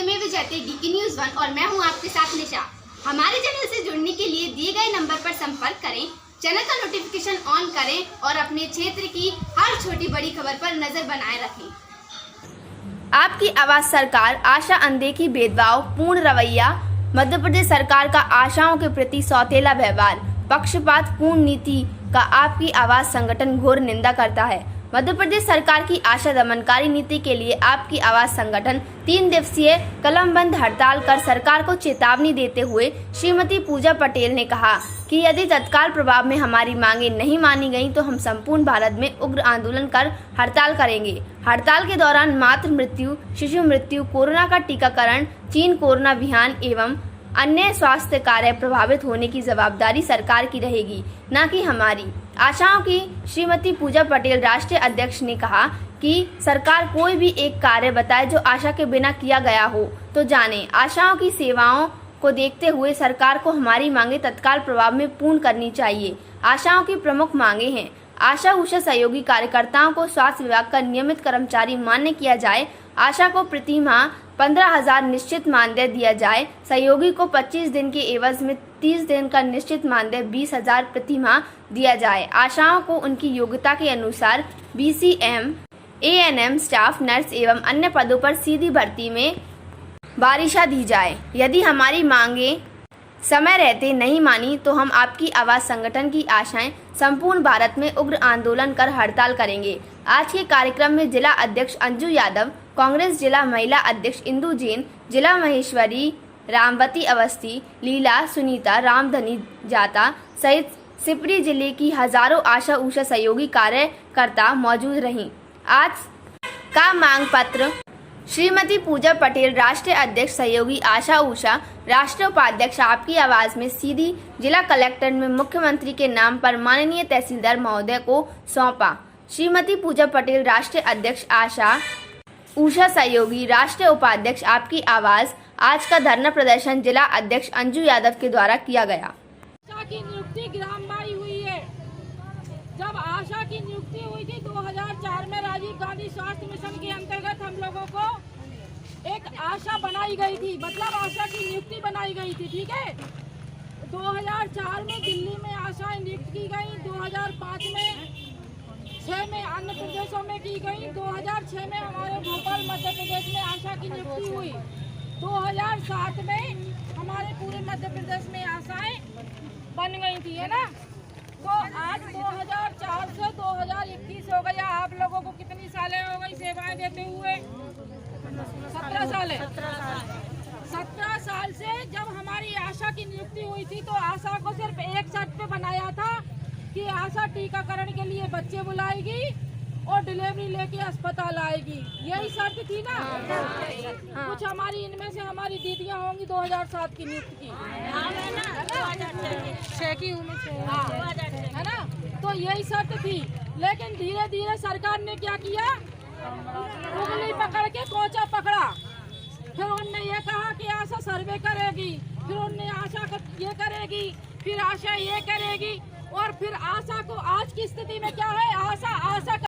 सत्यमेव जयते DK news 1 और मैं हूं आपके साथ निशा। हमारे चैनल से जुड़ने के लिए दिए गए नंबर पर संपर्क करें, चैनल का नोटिफिकेशन ऑन करें और अपने क्षेत्र की हर छोटी बड़ी खबर पर नजर बनाए रखें। आपकी आवाज सरकार, आशा अनदेखी, भेदभाव पूर्ण रवैया, मध्य प्रदेश सरकार का आशाओं के प्रति सौतेला व्यवहार, पक्षपात पूर्ण नीति का आपकी आवाज संगठन घोर निंदा करता है। मध्य प्रदेश सरकार की आशा दमनकारी नीति के लिए आपकी आवाज संगठन 3 दिवसीय कलमबंद हड़ताल कर सरकार को चेतावनी देते हुए श्रीमती पूजा पटेल ने कहा कि यदि तत्काल प्रभाव में हमारी मांगे नहीं मानी गई तो हम संपूर्ण भारत में उग्र आंदोलन कर हड़ताल करेंगे। हड़ताल के दौरान मातृ मृत्यु, शिशु मृत्यु, कोरोना का टीकाकरण, चीन कोरोना अभियान एवं अन्य स्वास्थ्य कार्य प्रभावित होने की जवाबदारी सरकार की रहेगी, न कि हमारी। आशाओं की श्रीमती पूजा पटेल राष्ट्रीय अध्यक्ष ने कहा कि सरकार कोई भी एक कार्य बताए जो आशा के बिना किया गया हो तो जाने। आशाओं की सेवाओं को देखते हुए सरकार को हमारी मांगे तत्काल प्रभाव में पूर्ण करनी चाहिए। आशाओं की प्रमुख मांगे हैं: आशा उषा सहयोगी कार्यकर्ताओं को स्वास्थ्य विभाग का नियमित कर्मचारी मान्य किया जाए। आशा को प्रति माह 15,000 निश्चित मानदेय दिया जाए। सहयोगी को 25 दिन के एवज में 30 दिन का निश्चित मानदेय 20,000 प्रति माह दिया जाए। आशाओं को उनकी योग्यता के अनुसार BCM, ANM स्टाफ नर्स एवं अन्य पदों पर सीधी भर्ती में बारिशा दी जाए। यदि हमारी मांगे समय रहते नहीं मानी तो हम आपकी आवाज संगठन की आशाएं संपूर्ण भारत में उग्र आंदोलन कर हड़ताल करेंगे। आज के कार्यक्रम में जिला अध्यक्ष अंजू यादव, कांग्रेस जिला महिला अध्यक्ष इंदु जैन, जिला महेश्वरी रामवती अवस्थी, लीला, सुनीता, रामधनी जाता सहित सिपरी जिले की हजारों आशा उषा सहयोगी कार्यकर्ता मौजूद रहीं। आज का मांग पत्र: श्रीमती पूजा पटेल राष्ट्रीय अध्यक्ष सहयोगी आशा उषा, राष्ट्रीय उपाध्यक्ष आपकी आवाज में सीधी जिला कलेक्टर में मुख्यमंत्री के नाम पर माननीय तहसीलदार महोदय को सौंपा। श्रीमती पूजा पटेल राष्ट्रीय अध्यक्ष आशा उषा सहयोगी, राष्ट्रीय उपाध्यक्ष आपकी आवाज। आज का धरना प्रदर्शन जिला अध्यक्ष अंजू यादव के द्वारा किया गया। आशा की नियुक्ति ग्रामबाई हुई है। जब आशा की नियुक्ति हुई थी 2004 में राजीव गांधी स्वास्थ्य मिशन के अंतर्गत हम लोगों को एक आशा बनाई गई थी, मतलब आशा की नियुक्ति बनाई गई थी। ठीक है, 2004 में दिल्ली में आशाएं नियुक्त की गई, 2005 में 6 में अन्य प्रदेशों में की गई, 2006 में हमारे भोपाल मध्य प्रदेश में आशा की नियुक्ति हुई, 2007 में हमारे पूरे मध्य प्रदेश में आशाएं बन गई थी, है ना। तो आज 2004 से 2021 हो गया। आप लोगों को कितनी सालें हो गई सेवाएं देते हुए? 17 साल। 17 साल से जब हमारी आशा की नियुक्ति हुई थी तो आशा को सिर्फ एक शर्त पे बनाया था कि आशा टीकाकरण के लिए बच्चे बुलाएगी और डिलीवरी लेके अस्पताल आएगी। यही शर्त थी ना। कुछ हमारी इनमें से हमारी दीदियां होंगी 2007 की नियुक्त की, है ना। तो यही शर्त थी, लेकिन धीरे धीरे सरकार ने क्या किया, उंगली पकड़ के कोचा पकड़ा। फिर उनने ये कहा कि आशा सर्वे करेगी, फिर उनने आशा को ये करेगी, फिर आशा ये करेगी, और फिर आशा को आज की स्थिति में क्या है, आशा